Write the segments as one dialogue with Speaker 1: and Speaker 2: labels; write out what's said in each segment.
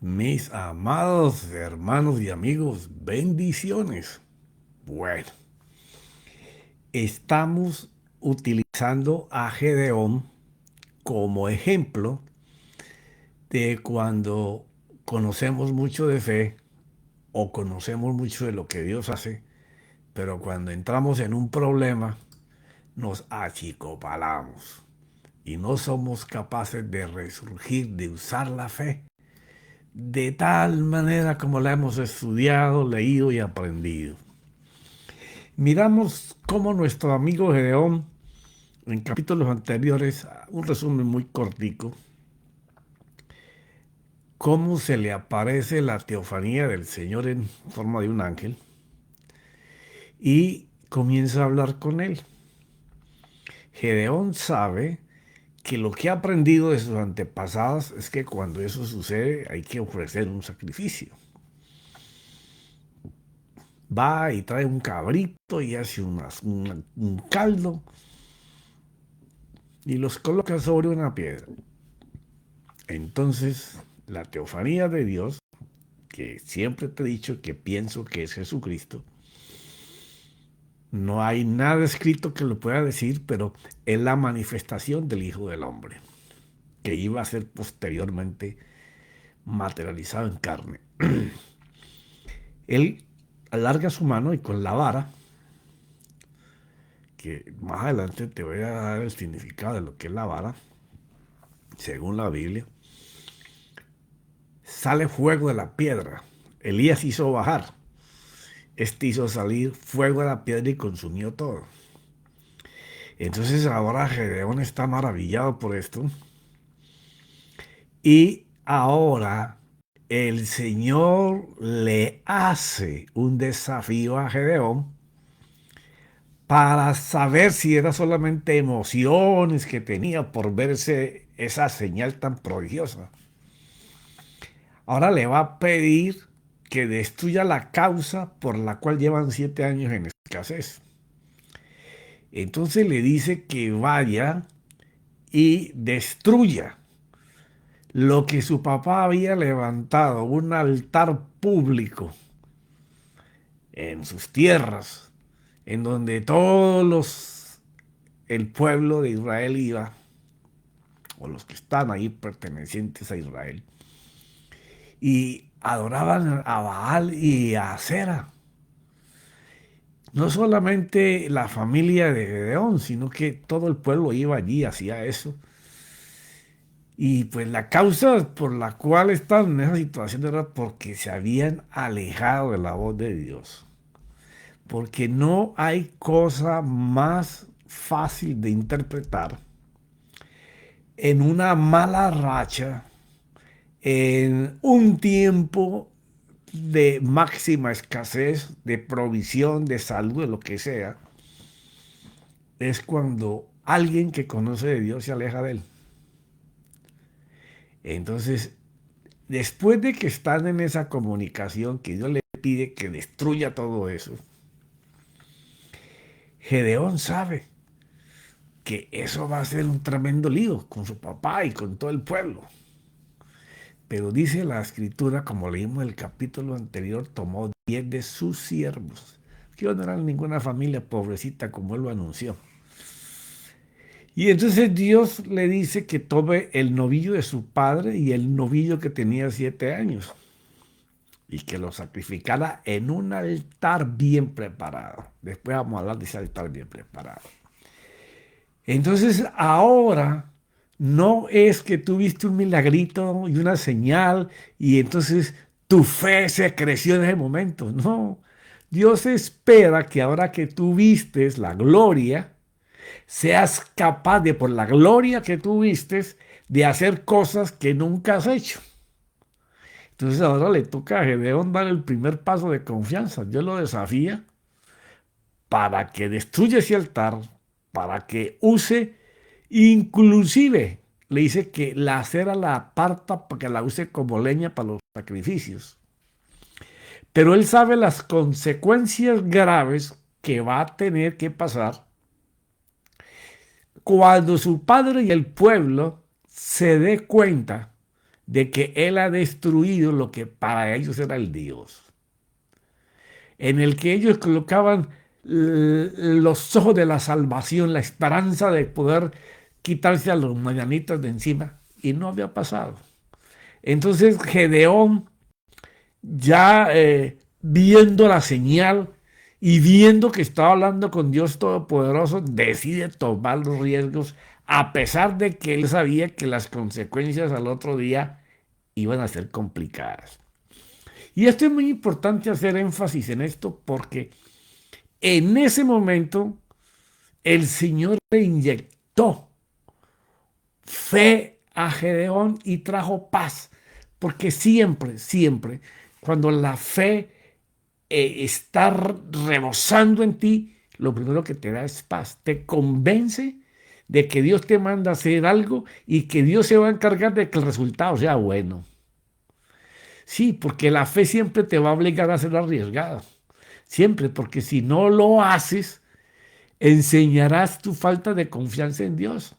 Speaker 1: Mis amados hermanos y amigos, bendiciones. Bueno, estamos utilizando a Gedeón como ejemplo de cuando conocemos mucho de fe o conocemos mucho de lo que Dios hace, pero cuando entramos en un problema nos achicopalamos y no somos capaces de resurgir, de usar la fe de tal manera como la hemos estudiado, leído y aprendido. Miramos cómo nuestro amigo Gedeón, en capítulos anteriores, un resumen muy cortico, cómo se le aparece la teofanía del Señor en forma de un ángel y comienza a hablar con él. Gedeón sabe que lo que ha aprendido de sus antepasados es que cuando eso sucede hay que ofrecer un sacrificio. Va y trae un cabrito y hace un caldo y los coloca sobre una piedra. Entonces, la teofanía de Dios, que siempre te he dicho que pienso que es Jesucristo, no hay nada escrito que lo pueda decir, pero es la manifestación del Hijo del Hombre, que iba a ser posteriormente materializado en carne. Él alarga su mano y con la vara, que más adelante te voy a dar el significado de lo que es la vara, según la Biblia, sale fuego de la piedra. Elías hizo bajar. Este hizo salir fuego de la piedra y consumió todo. Entonces ahora Gedeón está maravillado por esto. Y ahora el Señor le hace un desafío a Gedeón para saber si era solamente emociones que tenía por verse esa señal tan prodigiosa. Ahora le va a pedir que destruya la causa por la cual llevan 7 años en escasez. Entonces le dice que vaya y destruya lo que su papá había levantado, un altar público en sus tierras, en donde el pueblo de Israel iba, o los que están ahí pertenecientes a Israel, y adoraban a Baal y a Acera. No solamente la familia de Gedeón, sino que todo el pueblo iba allí, hacía eso. Y pues la causa por la cual estaban en esa situación era porque se habían alejado de la voz de Dios. Porque no hay cosa más fácil de interpretar en una mala racha, en un tiempo de máxima escasez, de provisión, de salud, de lo que sea, es cuando alguien que conoce de Dios se aleja de él. Entonces, después de que están en esa comunicación, que Dios le pide que destruya todo eso, Gedeón sabe que eso va a ser un tremendo lío con su papá y con todo el pueblo. Pero dice la escritura, como leímos en el capítulo anterior, tomó 10 de sus siervos, que no eran ninguna familia pobrecita como él lo anunció. Y entonces Dios le dice que tome el novillo de su padre y el novillo que tenía 7 años y que lo sacrificara en un altar bien preparado. Después vamos a hablar de ese altar bien preparado. Entonces ahora no es que tuviste un milagrito y una señal y entonces tu fe se creció en ese momento. No, Dios espera que ahora que tú vistes la gloria, seas capaz de, por la gloria que tú vistes, de hacer cosas que nunca has hecho. Entonces ahora le toca a Gedeón dar el primer paso de confianza. Dios lo desafía para que destruya ese altar, para que use, inclusive le dice que la acera la aparta para que la use como leña para los sacrificios. Pero él sabe las consecuencias graves que va a tener que pasar cuando su padre y el pueblo se dé cuenta de que Él ha destruido lo que para ellos era el Dios, en el que ellos colocaban los ojos de la salvación, la esperanza de poder quitarse a los madianitas de encima, y no había pasado. Entonces Gedeón, ya viendo la señal y viendo que estaba hablando con Dios Todopoderoso, decide tomar los riesgos, a pesar de que él sabía que las consecuencias al otro día iban a ser complicadas. Y esto es muy importante hacer énfasis en esto, porque en ese momento el Señor le inyectó fe a Gedeón y trajo paz, porque siempre, siempre, cuando la fe está rebosando en ti, lo primero que te da es paz, te convence de que Dios te manda a hacer algo y que Dios se va a encargar de que el resultado sea bueno. Sí, porque la fe siempre te va a obligar a ser arriesgada, siempre, porque si no lo haces, enseñarás tu falta de confianza en Dios.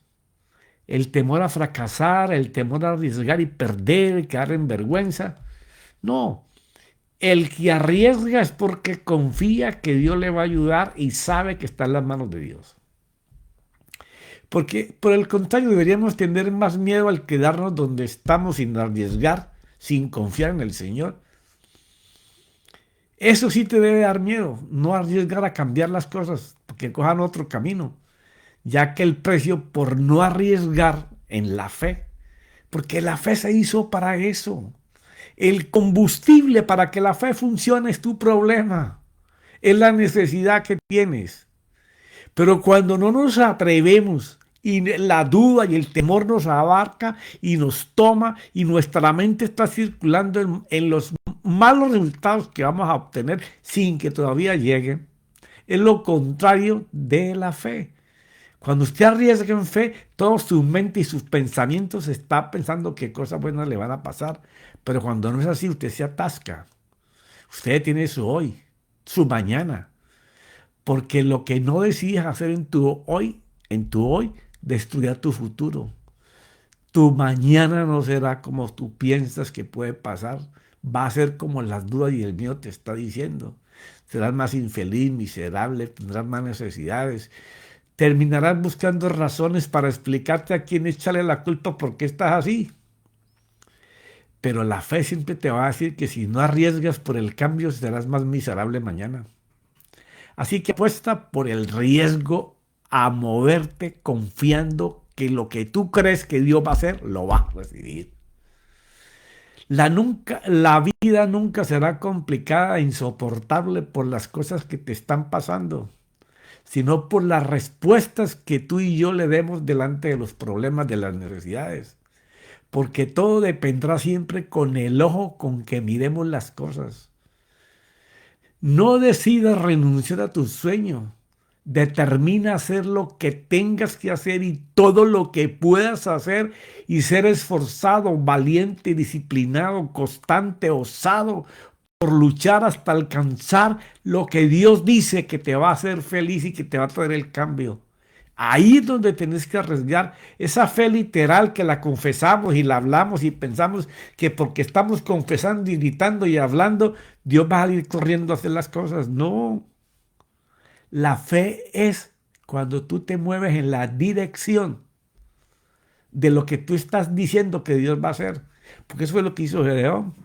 Speaker 1: El temor a fracasar, el temor a arriesgar y perder, quedar en vergüenza. No, el que arriesga es porque confía que Dios le va a ayudar y sabe que está en las manos de Dios. Porque por el contrario deberíamos tener más miedo al quedarnos donde estamos sin arriesgar, sin confiar en el Señor. Eso sí te debe dar miedo, no arriesgar a cambiar las cosas, porque cojan otro camino, ya que el precio por no arriesgar en la fe, porque la fe se hizo para eso. El combustible para que la fe funcione es tu problema, es la necesidad que tienes. Pero cuando no nos atrevemos y la duda y el temor nos abarca y nos toma y nuestra mente está circulando en los malos resultados que vamos a obtener sin que todavía lleguen, es lo contrario de la fe. Cuando usted arriesga en fe, toda su mente y sus pensamientos está pensando que cosas buenas le van a pasar. Pero cuando no es así, usted se atasca. Usted tiene su hoy, su mañana. Porque lo que no decides hacer en tu hoy, destruirá tu futuro. Tu mañana no será como tú piensas que puede pasar. Va a ser como las dudas y el miedo te está diciendo. Serás más infeliz, miserable, tendrás más necesidades. Terminarás buscando razones para explicarte a quién echarle la culpa por qué estás así. Pero la fe siempre te va a decir que si no arriesgas por el cambio, serás más miserable mañana. Así que apuesta por el riesgo a moverte confiando que lo que tú crees que Dios va a hacer, lo va a recibir. La vida nunca será complicada e insoportable por las cosas que te están pasando, sino por las respuestas que tú y yo le demos delante de los problemas, de las necesidades. Porque todo dependerá siempre con el ojo con que miremos las cosas. No decidas renunciar a tu sueño. Determina hacer lo que tengas que hacer y todo lo que puedas hacer y ser esforzado, valiente, disciplinado, constante, osado por luchar hasta alcanzar lo que Dios dice que te va a hacer feliz y que te va a traer el cambio. Ahí es donde tenés que arriesgar esa fe literal que la confesamos y la hablamos y pensamos que porque estamos confesando y gritando y hablando, Dios va a ir corriendo a hacer las cosas. No. La fe es cuando tú te mueves en la dirección de lo que tú estás diciendo que Dios va a hacer. Porque eso fue lo que hizo Gedeón.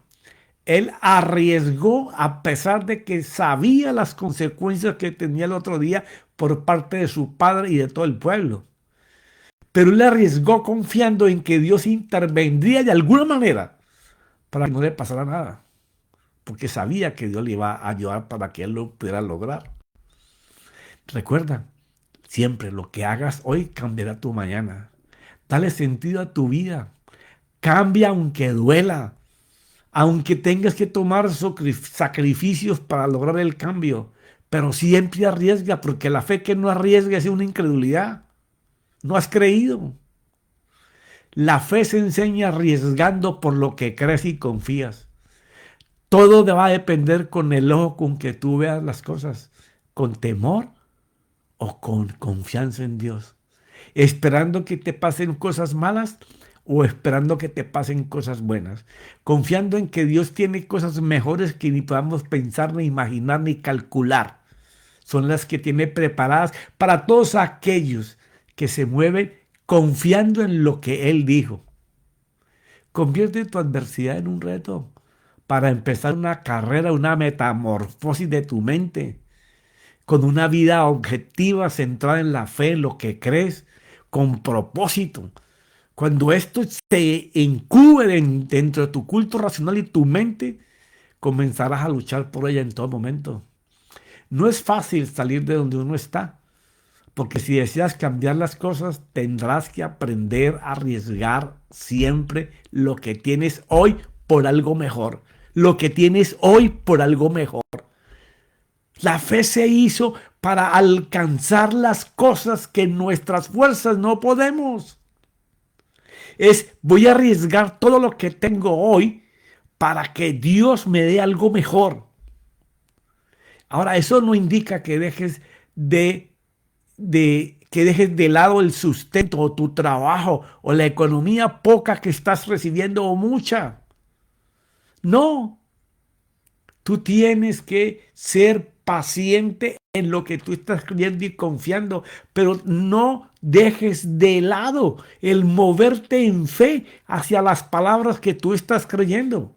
Speaker 1: Él arriesgó a pesar de que sabía las consecuencias que tenía el otro día por parte de su padre y de todo el pueblo. Pero él arriesgó confiando en que Dios intervendría de alguna manera para que no le pasara nada. Porque sabía que Dios le iba a ayudar para que él lo pudiera lograr. Recuerda, siempre lo que hagas hoy cambiará tu mañana. Dale sentido a tu vida. Cambia aunque duela. Aunque tengas que tomar sacrificios para lograr el cambio, pero siempre arriesga, porque la fe que no arriesga es una incredulidad. No has creído. La fe se enseña arriesgando por lo que crees y confías. Todo va a depender con el ojo con que tú veas las cosas, con temor o con confianza en Dios. Esperando que te pasen cosas malas o esperando que te pasen cosas buenas, confiando en que Dios tiene cosas mejores que ni podamos pensar, ni imaginar, ni calcular. Son las que tiene preparadas para todos aquellos que se mueven confiando en lo que Él dijo. Convierte tu adversidad en un reto para empezar una carrera, una metamorfosis de tu mente, con una vida objetiva, centrada en la fe, en lo que crees, con propósito. Cuando esto se incube dentro de tu culto racional y tu mente, comenzarás a luchar por ella en todo momento. No es fácil salir de donde uno está, porque si deseas cambiar las cosas, tendrás que aprender a arriesgar siempre lo que tienes hoy por algo mejor. Lo que tienes hoy por algo mejor. La fe se hizo para alcanzar las cosas que nuestras fuerzas no podemos. Voy a arriesgar todo lo que tengo hoy para que Dios me dé algo mejor. Ahora, eso no indica que dejes que dejes de lado el sustento o tu trabajo o la economía poca que estás recibiendo o mucha. No, tú tienes que ser paciente en lo que tú estás creyendo y confiando, pero no dejes de lado el moverte en fe hacia las palabras que tú estás creyendo.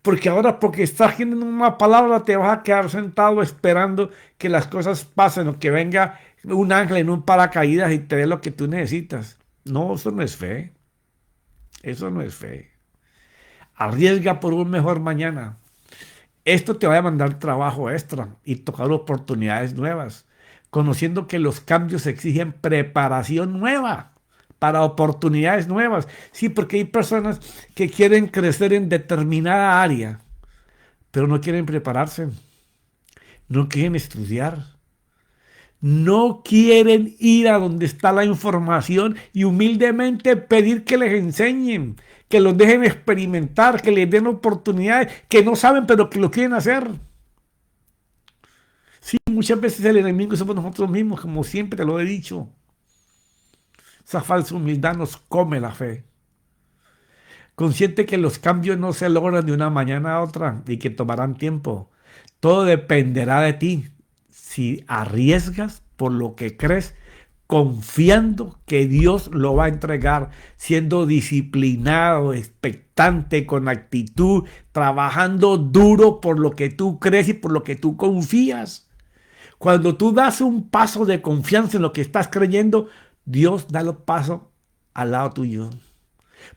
Speaker 1: Porque ahora, porque estás creyendo en una palabra, te vas a quedar sentado esperando que las cosas pasen o que venga un ángel en un paracaídas y te dé lo que tú necesitas. No, eso no es fe. Eso no es fe. Arriesga por un mejor mañana. Esto te va a demandar trabajo extra y tocar oportunidades nuevas, conociendo que los cambios exigen preparación nueva para oportunidades nuevas. Sí, porque hay personas que quieren crecer en determinada área, pero no quieren prepararse, no quieren estudiar, no quieren ir a donde está la información y humildemente pedir que les enseñen, que los dejen experimentar, que les den oportunidades, que no saben pero que lo quieren hacer. Sí, muchas veces el enemigo somos nosotros mismos, como siempre te lo he dicho. Esa falsa humildad nos come la fe. Consciente que los cambios no se logran de una mañana a otra y que tomarán tiempo. Todo dependerá de ti. Si arriesgas por lo que crees, confiando que Dios lo va a entregar, siendo disciplinado, expectante, con actitud, trabajando duro por lo que tú crees y por lo que tú confías. Cuando tú das un paso de confianza en lo que estás creyendo, Dios da los pasos al lado tuyo.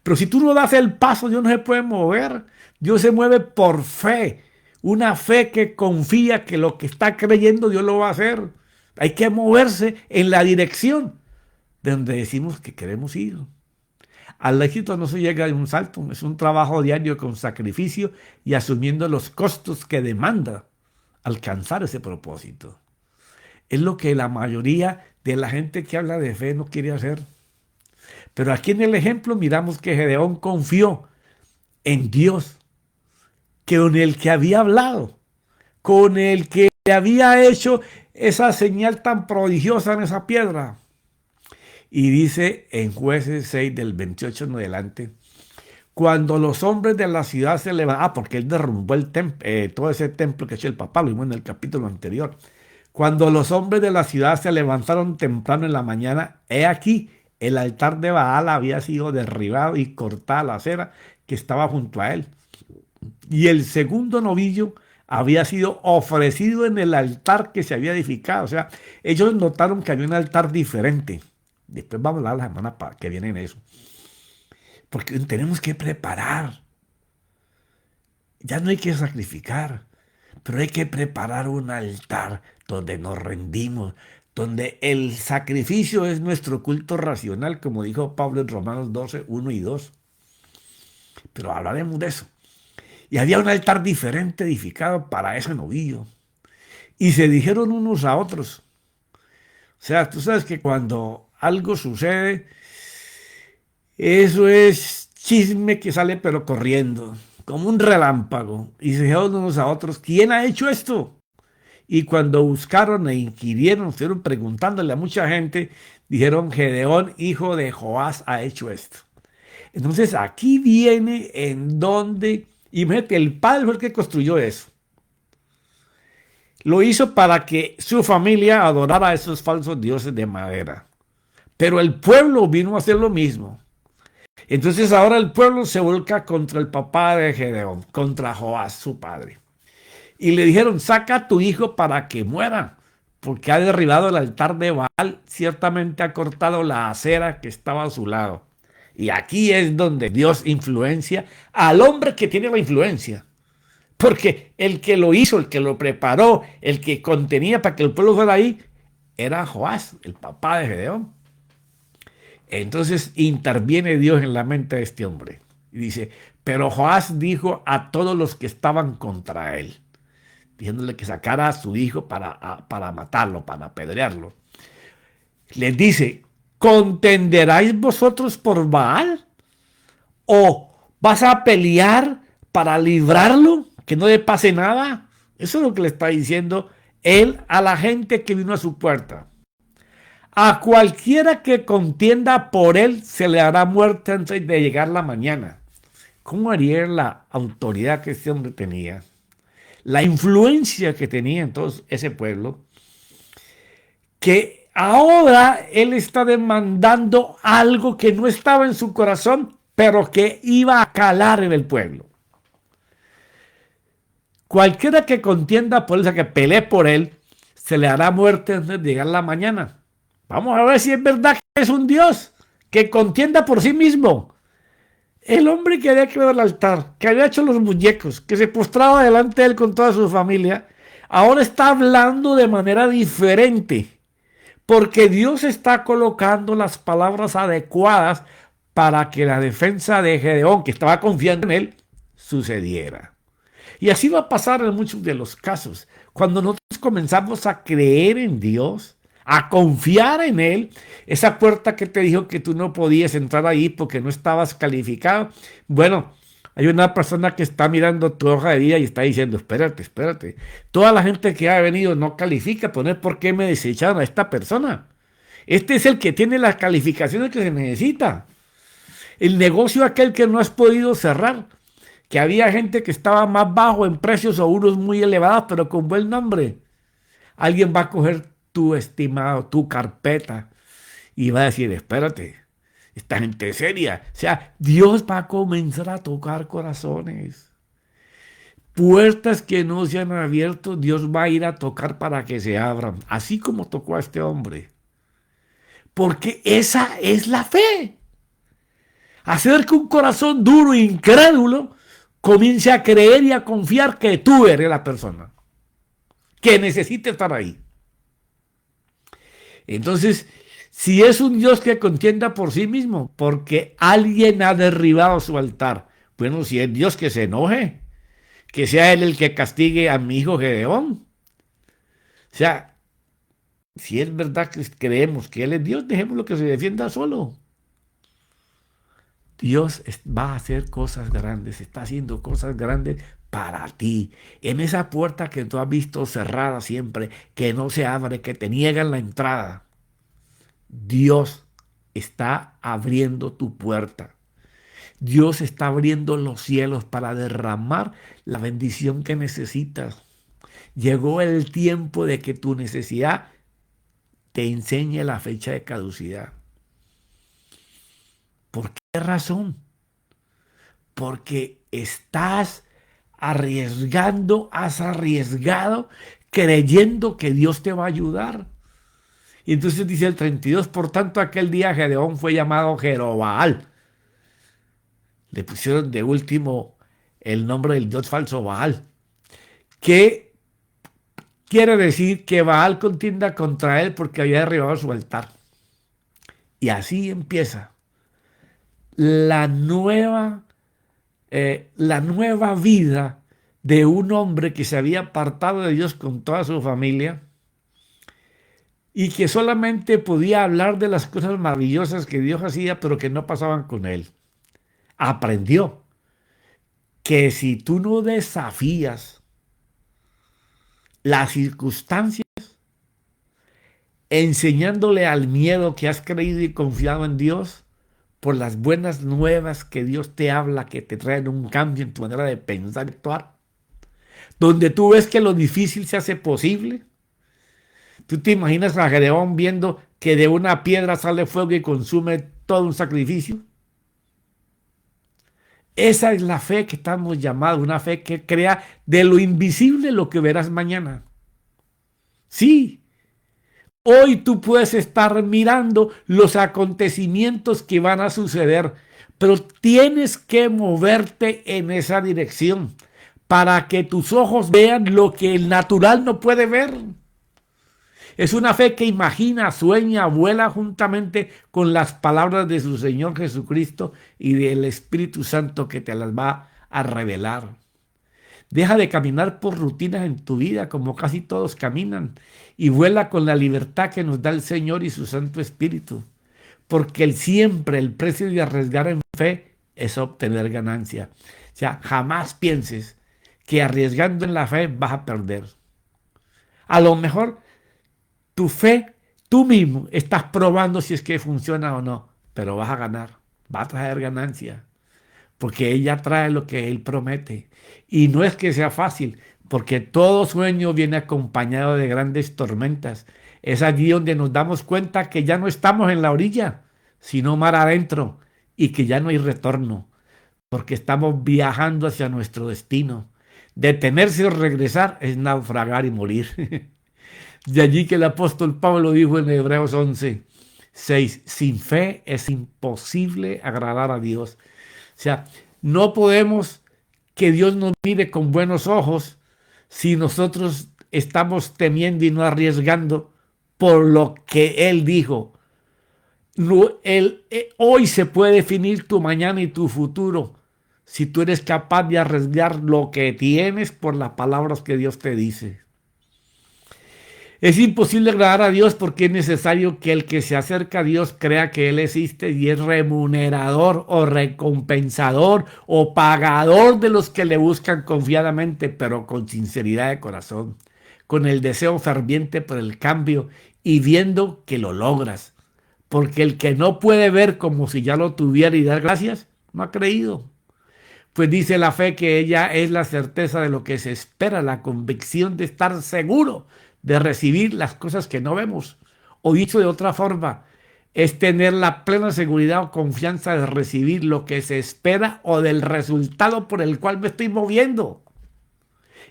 Speaker 1: Pero si tú no das el paso, Dios no se puede mover. Dios se mueve por fe. Una fe que confía que lo que está creyendo Dios lo va a hacer. Hay que moverse en la dirección de donde decimos que queremos ir. Al éxito no se llega de un salto, es un trabajo diario con sacrificio y asumiendo los costos que demanda alcanzar ese propósito. Es lo que la mayoría de la gente que habla de fe no quiere hacer. Pero aquí en el ejemplo miramos que Gedeón confió en Dios, con el que había hablado, con el que había hecho esa señal tan prodigiosa en esa piedra. Y dice en Jueces 6 del 28 en adelante, cuando los hombres de la ciudad se levantaron, porque él derrumbó todo ese templo que ha hecho el papá, lo vimos en el capítulo anterior. Cuando los hombres de la ciudad se levantaron temprano en la mañana, he aquí, el altar de Baal había sido derribado y cortada la acera que estaba junto a él. Y el segundo novillo había sido ofrecido en el altar que se había edificado. O sea, ellos notaron que había un altar diferente. Después vamos a hablar la semana que viene en eso. Porque tenemos que preparar. Ya no hay que sacrificar, pero hay que preparar un altar donde nos rendimos, donde el sacrificio es nuestro culto racional, como dijo Pablo en Romanos 12, 1 y 2. Pero hablaremos de eso. Y había un altar diferente edificado para ese novillo. Y se dijeron unos a otros. O sea, tú sabes que cuando algo sucede, eso es chisme que sale pero corriendo, como un relámpago. Y se dijeron unos a otros, ¿quién ha hecho esto? Y cuando buscaron e inquirieron, fueron preguntándole a mucha gente, dijeron, Gedeón, hijo de Joás, ha hecho esto. Entonces aquí viene en donde, imagínate, el padre fue el que construyó eso. Lo hizo para que su familia adorara a esos falsos dioses de madera. Pero el pueblo vino a hacer lo mismo. Entonces ahora el pueblo se volca contra el papá de Gedeón, contra Joás, su padre. Y le dijeron, saca a tu hijo para que muera, porque ha derribado el altar de Baal, ciertamente ha cortado la acera que estaba a su lado. Y aquí es donde Dios influencia al hombre que tiene la influencia. Porque el que lo hizo, el que lo preparó, el que contenía para que el pueblo fuera ahí, era Joás, el papá de Gedeón. Entonces interviene Dios en la mente de este hombre. Y dice, pero Joás dijo a todos los que estaban contra él, diciéndole que sacara a su hijo para matarlo, para apedrearlo. Les dice, ¿contenderáis vosotros por Baal? ¿O vas a pelear para librarlo? Que no le pase nada. Eso es lo que le está diciendo él a la gente que vino a su puerta. A cualquiera que contienda por él se le hará muerte antes de llegar la mañana. ¿Cómo haría la autoridad que este hombre tenía? La influencia que tenía en todo ese pueblo, que ahora él está demandando algo que no estaba en su corazón, pero que iba a calar en el pueblo. Cualquiera que contienda por él, o sea, que pelee por él, se le hará muerte antes de llegar la mañana. Vamos a ver si es verdad que es un Dios que contienda por sí mismo. El hombre que había creado el altar, que había hecho los muñecos, que se postraba delante de él con toda su familia, ahora está hablando de manera diferente, porque Dios está colocando las palabras adecuadas para que la defensa de Gedeón, que estaba confiando en él, sucediera. Y así va a pasar en muchos de los casos. Cuando nosotros comenzamos a creer en Dios, a confiar en Él, esa puerta que te dijo que tú no podías entrar ahí porque no estabas calificado. Bueno, hay una persona que está mirando tu hoja de vida y está diciendo, espérate, espérate. Toda la gente que ha venido no califica, poner por qué me desecharon a esta persona. Este es el que tiene las calificaciones que se necesita. El negocio aquel que no has podido cerrar, que había gente que estaba más bajo en precios o unos muy elevados, pero con buen nombre. Alguien va a coger tu estimado, tu carpeta, y va a decir, espérate, esta gente es seria. O sea, Dios va a comenzar a tocar corazones. Puertas que no se han abierto, Dios va a ir a tocar para que se abran, así como tocó a este hombre. Porque esa es la fe. Hacer que un corazón duro e incrédulo comience a creer y a confiar que tú eres la persona que necesita estar ahí. Entonces, si es un Dios que contienda por sí mismo, porque alguien ha derribado su altar, bueno, si es Dios, que se enoje, que sea Él el que castigue a mi hijo Gedeón. O sea, si es verdad que creemos que Él es Dios, dejémoslo que se defienda solo. Dios va a hacer cosas grandes, está haciendo cosas grandes para ti. En esa puerta que tú has visto cerrada siempre, que no se abre, que te niegan la entrada, Dios está abriendo tu puerta. Dios está abriendo los cielos para derramar la bendición que necesitas. Llegó el tiempo de que tu necesidad te enseñe la fecha de caducidad. ¿Por qué razón? Porque estás arriesgando, has arriesgado, creyendo que Dios te va a ayudar. Y entonces dice el 32, por tanto aquel día Gedeón fue llamado Jerobaal. Le pusieron de último el nombre del dios falso Baal, que quiere decir que Baal contienda contra él porque había derribado su altar. Y así empieza la nueva vida de un hombre que se había apartado de Dios con toda su familia y que solamente podía hablar de las cosas maravillosas que Dios hacía, pero que no pasaban con él. Aprendió que si tú no desafías las circunstancias, enseñándole al miedo que has creído y confiado en Dios, por las buenas nuevas que Dios te habla, que te traen un cambio en tu manera de pensar y actuar, donde tú ves que lo difícil se hace posible. ¿Tú te imaginas a Gedeón viendo que de una piedra sale fuego y consume todo un sacrificio? Esa es la fe que estamos llamados, una fe que crea de lo invisible lo que verás mañana. Sí, hoy tú puedes estar mirando los acontecimientos que van a suceder, pero tienes que moverte en esa dirección para que tus ojos vean lo que el natural no puede ver. Es una fe que imagina, sueña, vuela juntamente con las palabras de su Señor Jesucristo y del Espíritu Santo que te las va a revelar. Deja de caminar por rutinas en tu vida como casi todos caminan y vuela con la libertad que nos da el Señor y su Santo Espíritu. Porque siempre el precio de arriesgar en fe es obtener ganancia. O sea, jamás pienses que arriesgando en la fe vas a perder. A lo mejor tu fe, tú mismo estás probando si es que funciona o no, pero vas a ganar, va a traer ganancia, porque ella trae lo que Él promete. Y no es que sea fácil, porque todo sueño viene acompañado de grandes tormentas. Es allí donde nos damos cuenta que ya no estamos en la orilla, sino mar adentro, y que ya no hay retorno, porque estamos viajando hacia nuestro destino. Detenerse o regresar es naufragar y morir. De allí que el apóstol Pablo dijo en Hebreos 11:6, sin fe es imposible agradar a Dios. O sea, no podemos que Dios nos mire con buenos ojos si nosotros estamos temiendo y no arriesgando por lo que Él dijo. No, hoy se puede definir tu mañana y tu futuro si tú eres capaz de arriesgar lo que tienes por las palabras que Dios te dice. Es imposible agradar a Dios porque es necesario que el que se acerca a Dios crea que Él existe y es remunerador o recompensador o pagador de los que le buscan confiadamente, pero con sinceridad de corazón, con el deseo ferviente por el cambio y viendo que lo logras. Porque el que no puede ver como si ya lo tuviera y dar gracias, no ha creído. Pues dice la fe que ella es la certeza de lo que se espera, la convicción de estar seguro de recibir las cosas que no vemos. O dicho de otra forma, es tener la plena seguridad o confianza de recibir lo que se espera o del resultado por el cual me estoy moviendo.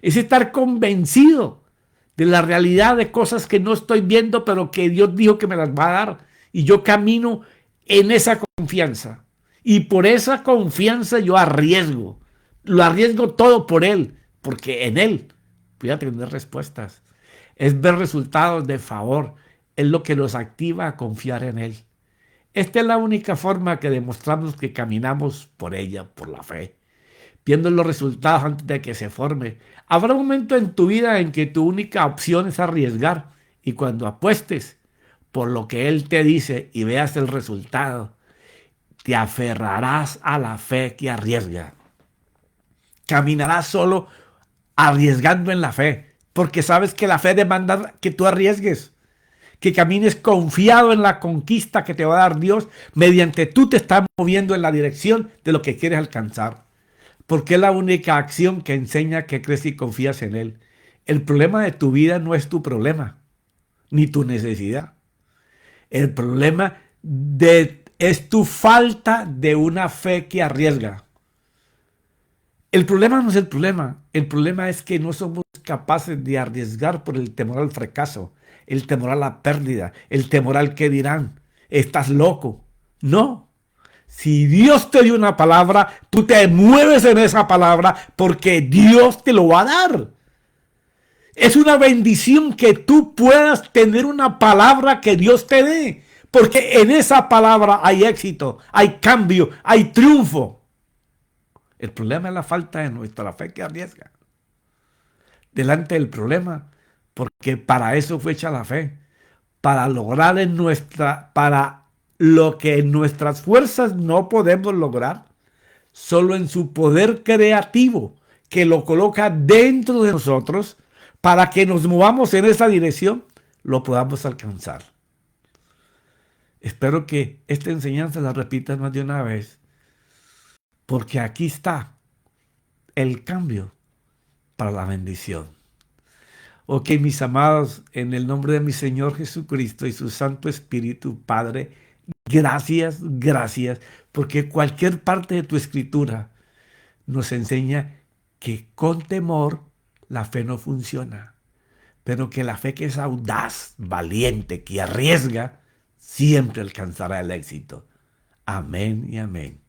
Speaker 1: Es estar convencido de la realidad de cosas que no estoy viendo, pero que Dios dijo que me las va a dar. Y yo camino en esa confianza. Y por esa confianza yo arriesgo. Lo arriesgo todo por Él, porque en Él voy a tener respuestas. Es ver resultados de favor, es lo que nos activa a confiar en Él. Esta es la única forma que demostramos que caminamos por ella, por la fe, viendo los resultados antes de que se forme. Habrá un momento en tu vida en que tu única opción es arriesgar, y cuando apuestes por lo que Él te dice y veas el resultado, te aferrarás a la fe que arriesga. Caminarás solo arriesgando en la fe, porque sabes que la fe demanda que tú arriesgues, que camines confiado en la conquista que te va a dar Dios mediante tú te estás moviendo en la dirección de lo que quieres alcanzar. Porque es la única acción que enseña que crees y confías en Él. El problema de tu vida no es tu problema, ni tu necesidad. El problema es tu falta de una fe que arriesga. El problema no es el problema es que no somos capaces de arriesgar por el temor al fracaso, el temor a la pérdida, el temor al que dirán, estás loco. No, si Dios te dio una palabra, tú te mueves en esa palabra porque Dios te lo va a dar. Es una bendición que tú puedas tener una palabra que Dios te dé, porque en esa palabra hay éxito, hay cambio, hay triunfo. El problema es la falta de nuestra fe que arriesga. Delante del problema, porque para eso fue hecha la fe, para lograr para lo que en nuestras fuerzas no podemos lograr, solo en su poder creativo que lo coloca dentro de nosotros, para que nos movamos en esa dirección, lo podamos alcanzar. Espero que esta enseñanza la repitas más de una vez, porque aquí está el cambio para la bendición. Ok, mis amados, en el nombre de mi Señor Jesucristo y su Santo Espíritu, Padre, gracias, gracias, porque cualquier parte de tu escritura nos enseña que con temor la fe no funciona, pero que la fe que es audaz, valiente, que arriesga, siempre alcanzará el éxito. Amén y amén.